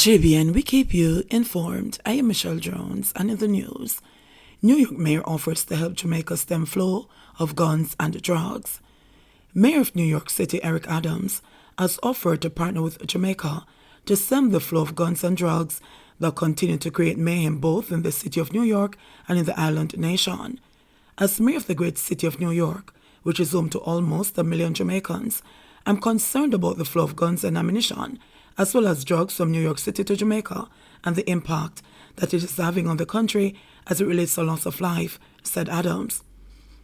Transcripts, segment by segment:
JBN, we keep you informed. I am Michelle Jones, and in the news, New York mayor offers to help Jamaica stem flow of guns and drugs. Mayor of New York City, Eric Adams, has offered to partner with Jamaica to stem the flow of guns and drugs that continue to create mayhem both in the city of New York and in the island nation. As mayor of the great city of New York, which is home to almost 1 million Jamaicans, I'm concerned about the flow of guns and ammunition, as well as drugs from New York City to Jamaica and the impact that it is having on the country as it relates to loss of life, said Adams.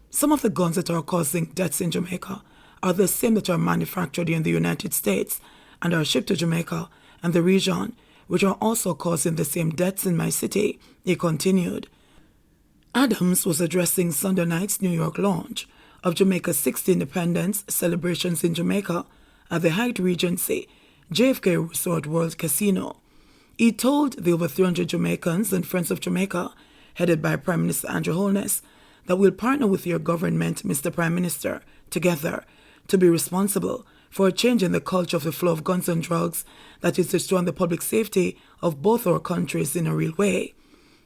Some of the guns that are causing deaths in Jamaica are the same that are manufactured in the United States and are shipped to Jamaica and the region, which are also causing the same deaths in my city, he continued. Adams was addressing Sunday night's New York launch of Jamaica's 60th independence celebrations in Jamaica at the Hyatt Regency JFK Resort World Casino. He told the over 300 Jamaicans and Friends of Jamaica, headed by Prime Minister Andrew Holness, that we'll partner with your government, Mr. Prime Minister, together to be responsible for a change in the culture of the flow of guns and drugs that is destroying the public safety of both our countries in a real way.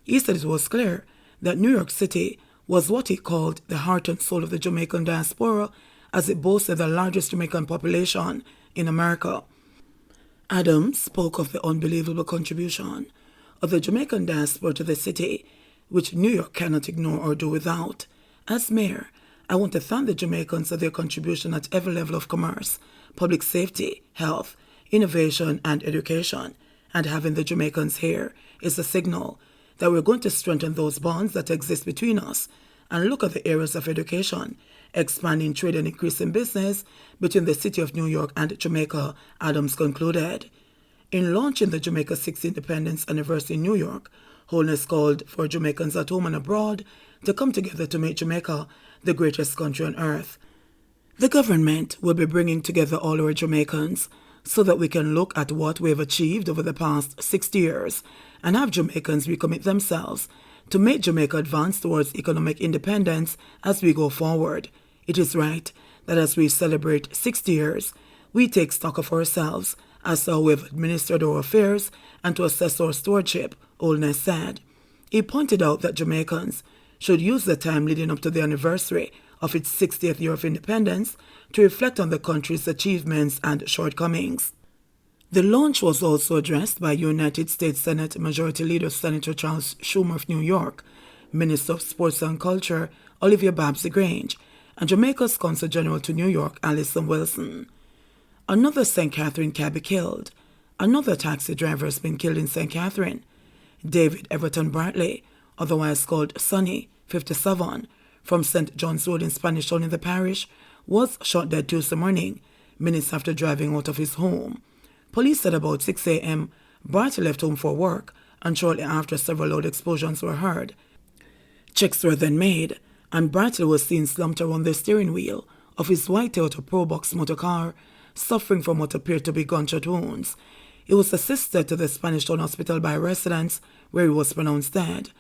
He said it was clear that New York City was what he called the heart and soul of the Jamaican diaspora, as it boasted the largest Jamaican population in America. Adams spoke of the unbelievable contribution of the Jamaican diaspora to the city, which New York cannot ignore or do without. As mayor, I want to thank the Jamaicans for their contribution at every level of commerce, public safety, health, innovation, and education. And having the Jamaicans here is a signal that we're going to strengthen those bonds that exist between us and look at the areas of education, expanding trade and increasing business between the city of New York and Jamaica, Adams concluded. In launching the Jamaica 60th Independence Anniversary in New York, Holness called for Jamaicans at home and abroad to come together to make Jamaica the greatest country on earth. The government will be bringing together all our Jamaicans so that we can look at what we have achieved over the past 60 years and have Jamaicans recommit themselves to make Jamaica advance towards economic independence as we go forward. It is right that as we celebrate 60 years, we take stock of ourselves as to how we have administered our affairs and to assess our stewardship, Holness said. He pointed out that Jamaicans should use the time leading up to the anniversary of its 60th year of independence to reflect on the country's achievements and shortcomings. The launch was also addressed by United States Senate Majority Leader Senator Charles Schumer of New York, Minister of Sports and Culture Olivia Babsy-Grange, and Jamaica's Consul General to New York Alison Wilson. Another St. Catherine cabby killed. Another taxi driver has been killed in St. Catherine. David Everton Bartley, otherwise called Sonny, 57, from St. John's Road in Spanish Town in the parish, was shot dead Tuesday morning, minutes after driving out of his home. Police said about 6 a.m., Bartley left home for work, and shortly after several loud explosions were heard. Checks were then made, and Bartley was seen slumped around the steering wheel of his white Toyota Probox motor car, suffering from what appeared to be gunshot wounds. He was assisted to the Spanish Town Hospital by residents, where he was pronounced dead.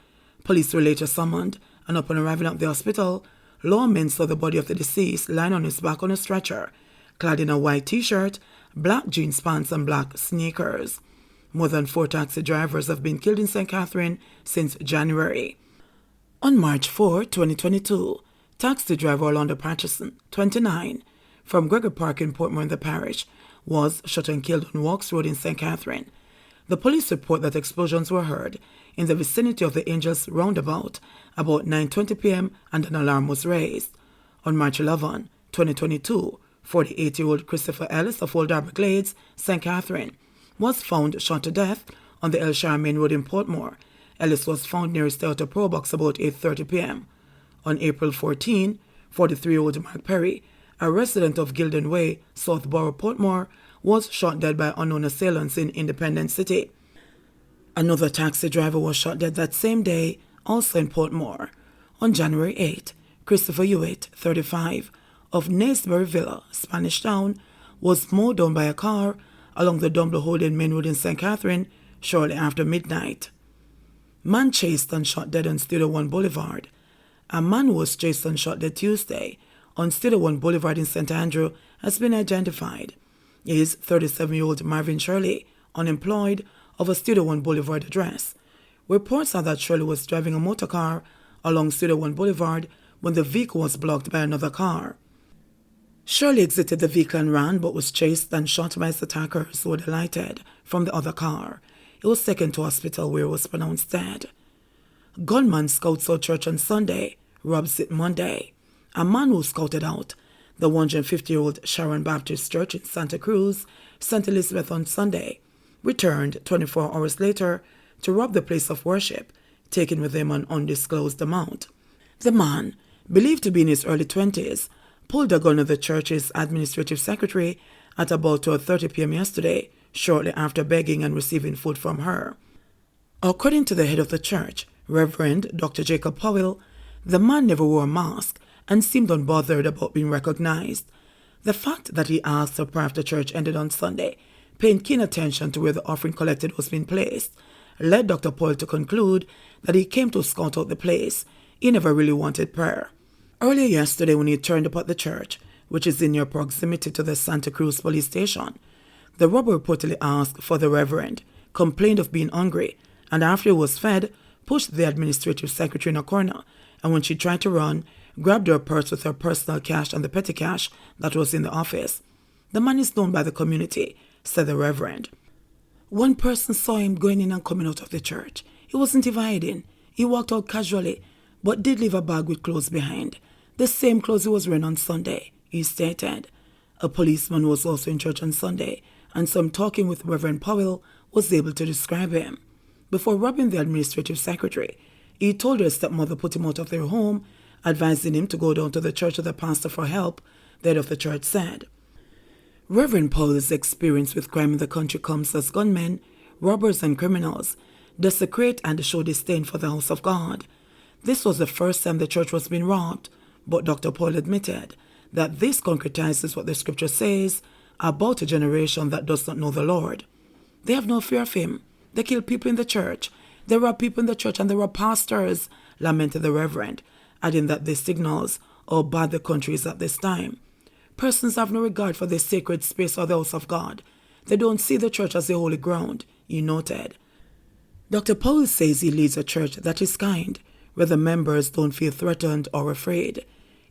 Police were later summoned, and upon arriving at the hospital, lawmen saw the body of the deceased lying on his back on a stretcher, clad in a white t-shirt, black jeans pants, and black sneakers. More than 4 taxi drivers have been killed in St. Catherine since January. On March 4, 2022, taxi driver Orlando Patterson, 29, from Gregory Park in Portmore in the parish, was shot and killed on Walks Road in St. Catherine. The police report that explosions were heard in the vicinity of the Angels roundabout about 9:20 p.m. and an alarm was raised. On March 11, 2022, 48-year-old Christopher Ellis of Old Arbor Glades, St. Catherine, was found shot to death on the El Charmaine Road in Portmore. Ellis was found near his Toyota Probox about 8:30 p.m. On April 14, 43-year-old Mark Perry, a resident of Gilden Way, Southborough, Portmore, was shot dead by unknown assailants in Independence City. Another taxi driver was shot dead that same day, also in Portmore. On January 8, Christopher Hewitt, 35, of Naysbury Villa, Spanish Town, was mowed down by a car along the Dumbler Holden Main Road in St. Catherine shortly after midnight. Man chased and shot dead on Studio One Boulevard. A man who was chased and shot dead Tuesday on Studio One Boulevard in St. Andrew has been identified. He is 37-year-old Marvin Shirley, unemployed, of a Studio One Boulevard address. Reports are that Shirley was driving a motor car along Studio One Boulevard when the vehicle was blocked by another car. Shirley exited the vehicle and ran, but was chased and shot by its attackers who were alighted from the other car. He was taken to hospital where he was pronounced dead. Gunman scouts out church on Sunday, robs it Monday. A man who scouted out the 150-year-old Sharon Baptist Church in Santa Cruz, St. Elizabeth on Sunday, returned 24 hours later to rob the place of worship, taking with him an undisclosed amount. The man, believed to be in his early 20s, pulled a gun on the church's administrative secretary at about 12:30 p.m. yesterday, shortly after begging and receiving food from her. According to the head of the church, Reverend Dr. Jacob Powell, the man never wore a mask and seemed unbothered about being recognized. The fact that he asked for prayer after church ended on Sunday, paying keen attention to where the offering collected was being placed, led Dr. Powell to conclude that he came to scout out the place. He never really wanted prayer. Earlier yesterday, when he turned up at the church, which is in near proximity to the Santa Cruz police station, the robber reportedly asked for the reverend, complained of being hungry, and after he was fed, pushed the administrative secretary in a corner, and when she tried to run, grabbed her purse with her personal cash and the petty cash that was in the office. The man is known by the community, said the reverend. One person saw him going in and coming out of the church. He wasn't even hiding. He walked out casually, but did leave a bag with clothes behind. The same clothes he was wearing on Sunday, he stated. A policeman was also in church on Sunday, and some talking with Reverend Powell was able to describe him. Before robbing the administrative secretary, he told her stepmother put him out of their home, advising him to go down to the church of the pastor for help, the head of the church said. Reverend Powell's experience with crime in the country comes as gunmen, robbers and criminals desecrate and show disdain for the house of God. This was the first time the church was being robbed, but Dr. Powell admitted that this concretizes what the scripture says about a generation that does not know the Lord. They have no fear of him. They kill people in the church. There are people in the church and there are pastors, lamented the reverend, adding that this signals how bad the country is at this time. Persons have no regard for the sacred space or the house of God. They don't see the church as the holy ground, he noted. Dr. Powell says he leads a church that is kind, where the members don't feel threatened or afraid.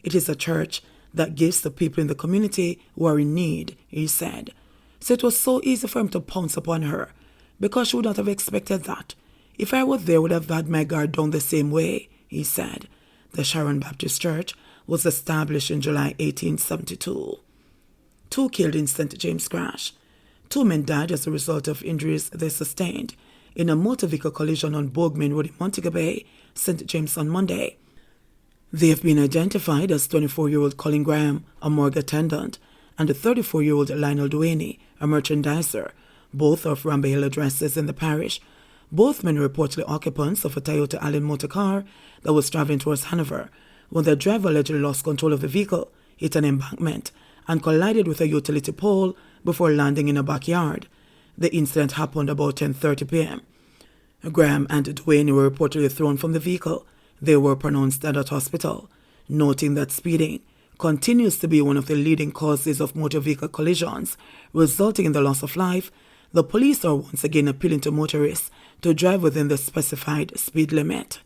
It is a church that gives to people in the community who are in need, he said. So it was so easy for him to pounce upon her, because she would not have expected that. If I were there, I would have had my guard down the same way, he said. The Sharon Baptist Church was established in July 1872. 2 killed in St. James crash. 2 men died as a result of injuries they sustained in a motor vehicle collision on Boagman Road in Montego Bay, St. James on Monday. They have been identified as 24-year-old Colin Graham, a morgue attendant, and a 34-year-old Lionel Duaney, a merchandiser, both of Ramble Hill addresses in the parish. Both men were reportedly occupants of a Toyota Allen motor car that was traveling towards Hanover when the driver allegedly lost control of the vehicle, hit an embankment, and collided with a utility pole before landing in a backyard. The incident happened about 10:30 p.m. Graham and Duaney were reportedly thrown from the vehicle. They were pronounced dead at hospital, noting that speeding continues to be one of the leading causes of motor vehicle collisions, resulting in the loss of life. The police are once again appealing to motorists to drive within the specified speed limit.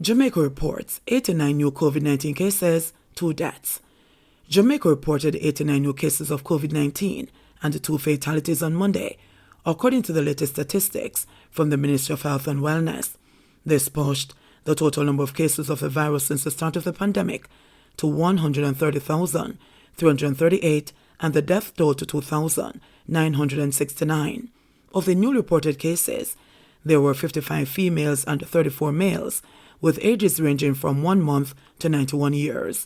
Jamaica reports 89 new COVID-19 cases, 2 deaths. Jamaica reported 89 new cases of COVID-19 and 2 fatalities on Monday, according to the latest statistics from the Ministry of Health and Wellness. This pushed the total number of cases of the virus since the start of the pandemic to 130,338 and the death toll to 2,969. Of the newly reported cases, there were 55 females and 34 males, with ages ranging from 1 month to 91 years.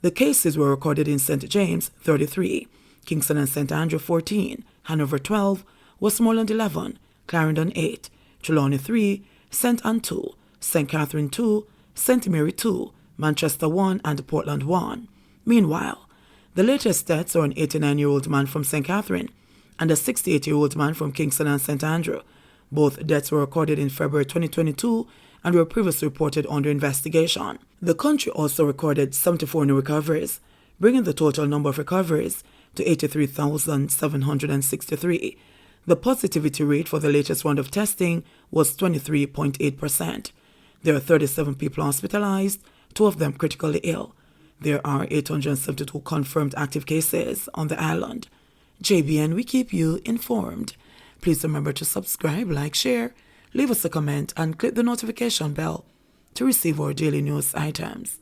The cases were recorded in St. James, 33, Kingston and St. Andrew, 14, Hanover, 12, Westmoreland, 11, Clarendon, 8, Trelawney, 3, St. Anne, 2, St. Catherine, 2, St. Mary, 2, Manchester, 1, and Portland, 1. Meanwhile, the latest deaths are an 89-year-old man from St. Catherine and a 68-year-old man from Kingston and St. Andrew. Both deaths were recorded in February 2022 and were previously reported under investigation. The country also recorded 74 new recoveries, bringing the total number of recoveries to 83,763. The positivity rate for the latest round of testing was 23.8%. There are 37 people hospitalized, 2 of them critically ill. There are 872 confirmed active cases on the island. JBN, we keep you informed. Please remember to subscribe, like, share, leave us a comment, and click the notification bell to receive our daily news items.